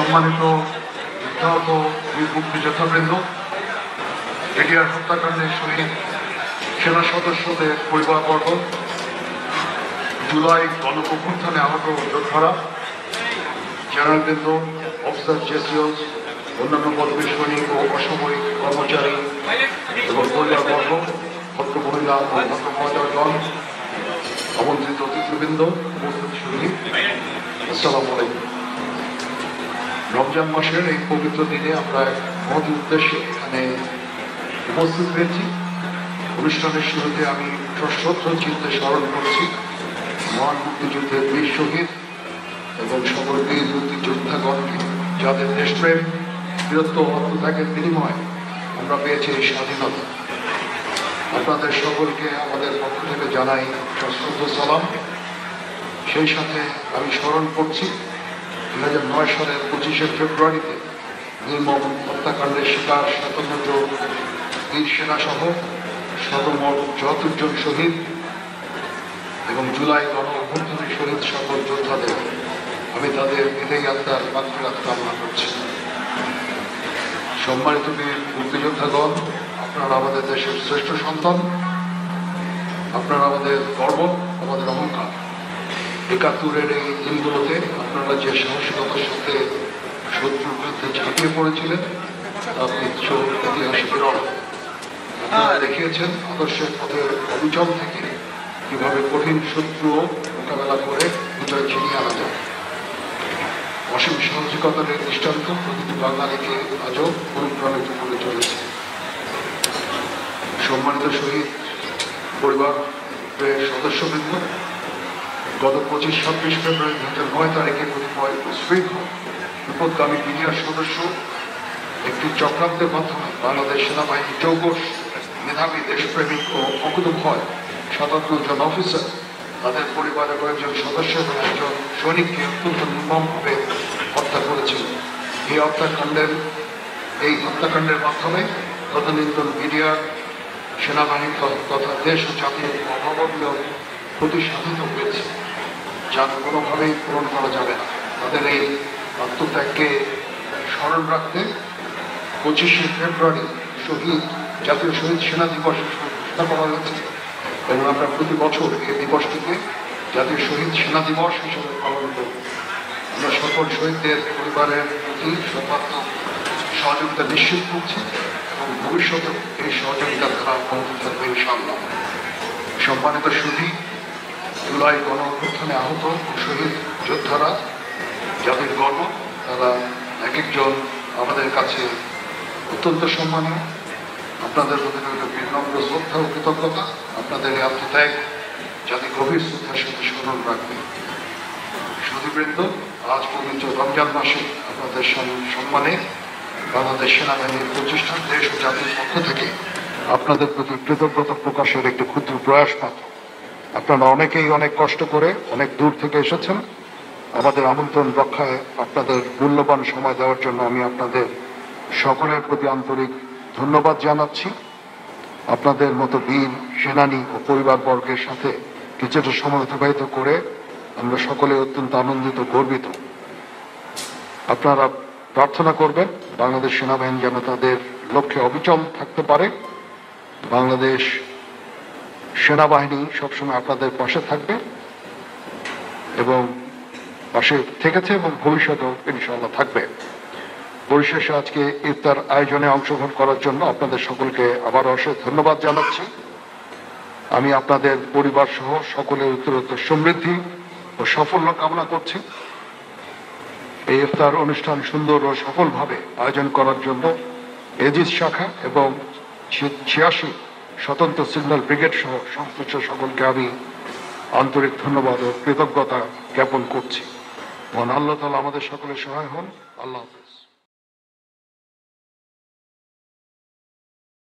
সম্মানিত নিহত বীর মুক্তিযোদ্ধাবৃন্দ, বিডিআর হত্যাকাণ্ডের শহীদ সেনা সদস্যদের পরিবারবর্গ, জুলাই গণঅভ্যুত্থানে আহত যোদ্ধারা, জেনারেলবৃন্দ, অফিসার জেসিওস, অন্যান্য পদবী সৈনিক ও অসামরিক কর্মচারী এবং পরিবারবর্গ, ভদ্র মহিলা ও ভদ্র মহোদয়গণ, আমন্ত্রিত অতিথিবৃন্দ, উপস্থিত শহীদ, আসসালামু আলাইকুম। রমজান মাসের এই পবিত্র দিনে আমরা মহৎ উদ্দেশ্যে এখানে উপস্থিত হয়েছি। অনুষ্ঠানের শুরুতে আমি সশ্রদ্ধ চিত্তে স্মরণ করছি মহান মুক্তিযুদ্ধের বীর শহীদ এবং সকল বীর মুক্তিযোদ্ধাগণকে, যাদের দেশপ্রেম, বীরত্ব ও আত্মত্যাগের বিনিময়ে আমরা পেয়েছি এই স্বাধীনতা। আপনাদের সকলকে আমাদের পক্ষ থেকে জানাই সশ্রদ্ধ সালাম। সেই সাথে আমি স্মরণ করছি 2009 সালের 25শে ফেব্রুয়ারিতে নির্মম হত্যাকাণ্ডের শিকার 57 জন বীর সেনা সহ সর্বমোট 74 জন শহীদ এবং জুলাই গণঅভ্যুত্থানের শহীদ সকল যোদ্ধাদের আমি তাদের বিদায়ী আত্মার মাগফিরাত কামনা করছি। সম্মানিত বীর মুক্তিযোদ্ধাগণ, আপনারা আমাদের দেশের শ্রেষ্ঠ সন্তান, আপনারা আমাদের গর্ব, আমাদের অহংকার। 71-এর এই দিনগুলোতে আপনারা যে সাহসিকতার সাথে শত্রুর বিরুদ্ধে ঝাঁপিয়ে পড়েছিলেন তা ইতিহাসে বিরল। আপনারা দেখিয়েছেন আদর্শের পথে অবিচল থেকে কিভাবে কঠিন শত্রুও মোকাবেলা করে বিজয় ছিনিয়ে আনা যায়। অসীম সাহসিকতার এই দৃষ্টান্ত প্রতিটি বাঙালিকে আজও অনুপ্রাণিত করে চলেছে। সম্মানিত শহীদ পরিবারের সদস্যবৃন্দ, গত 25-26 ফেব্রুয়ারি 2009 তারিখে কতিপয় উৎস্ফীত বিপদগামী বিডিআর সদস্য একটি চক্রান্তের মাধ্যমে বাংলাদেশ সেনাবাহিনী চৌকস মেধাবী, দেশপ্রেমিক ও অকুতভয় 57 জন অফিসার, তাদের পরিবারের কয়েকজন সদস্য এবং একজন সৈনিককে অত্যন্ত নির্মমভাবে হত্যা করেছিল। এই হত্যাকাণ্ডের মাধ্যমে তদানীন্তন বিডিআর সেনাবাহিনী তথা দেশ ও জাতির অভাবনীয় ক্ষতি সাধিত হয়েছে, যা কোনোভাবেই পূরণ করা যাবে না। তাদের এই আত্মত্যাগকে স্মরণ রাখতে 25শে ফেব্রুয়ারি জাতীয় শহীদ সেনা দিবস ঘোষণা করা হয়েছে এবং আমরা প্রতি বছর এই দিবসটিকে জাতীয় শহীদ সেনা দিবস হিসেবে পালন করব। আমরা সকল শহীদদের পরিবারের প্রতি সর্বাত্মক সহযোগিতা নিশ্চিত করছি এবং ভবিষ্যতে এই সহযোগিতার ধারা অব্যাহত থাকবে ইনশাআল্লাহ। সম্মানিত সুধী, জুলাই গণঅভ্যুত্থানে আহত শহীদ যোদ্ধারা, যাদের গর্ব, তারা এক একজন আমাদের কাছে অত্যন্ত সম্মানীয়। আপনাদের প্রতি রইল বিনম্র শ্রদ্ধা ও কৃতজ্ঞতা। আপনাদের এই আত্মত্যাগ জাতি গভীর শ্রদ্ধার সাথে স্মরণ রাখবে। সুধীবৃন্দ, আজ পবিত্র রমজান মাসে আপনাদের সম্মানে বাংলাদেশ সেনাবাহিনীর প্রতিষ্ঠান, দেশ ও জাতির পক্ষ থেকে আপনাদের প্রতি কৃতজ্ঞতা প্রকাশের একটি ক্ষুদ্র প্রয়াস মাত্র। আপনারা অনেকেই অনেক কষ্ট করে অনেক দূর থেকে এসেছেন। আমাদের আমন্ত্রণ রক্ষায় আপনাদের মূল্যবান সময় দেওয়ার জন্য আমি আপনাদের সকলের প্রতি আন্তরিক ধন্যবাদ জানাচ্ছি। আপনাদের মতো বীর সেনানী ও পরিবারবর্গের সাথে কিছুটা সময় অতিবাহিত করে আমরা সকলে অত্যন্ত আনন্দিত, গর্বিত। আপনারা প্রার্থনা করবেন বাংলাদেশ সেনাবাহিনী যেন তাদের লক্ষ্যে অবিচল থাকতে পারে। বাংলাদেশ সেনাবাহিনী সবসময় আপনাদের পাশে থাকবে এবং পাশে থেকেছে এবং ভবিষ্যতেও ইনশাআল্লাহ থাকবে। পরিশেষে আজকে ইফতার আয়োজনে অংশগ্রহণ করার জন্য আপনাদের সকলকে আবার অশেষ ধন্যবাদ জানাচ্ছি। আমি আপনাদের পরিবার সহ সকলের উত্তরোত্তর সমৃদ্ধি ও সাফল্য কামনা করছি। এই ইফতার অনুষ্ঠান সুন্দর ও সফলভাবে আয়োজন করার জন্য এজিস শাখা এবং 86 স্বতন্ত্র সিগন্যাল ব্রিগেড সহ সংশ্লিষ্ট সকলকে আমি আন্তরিক ধন্যবাদ ও কৃতজ্ঞতা জ্ঞাপন করছি। মহান আল্লাহ তাআলা আমাদের সকলের সহায় হন। আল্লাহ।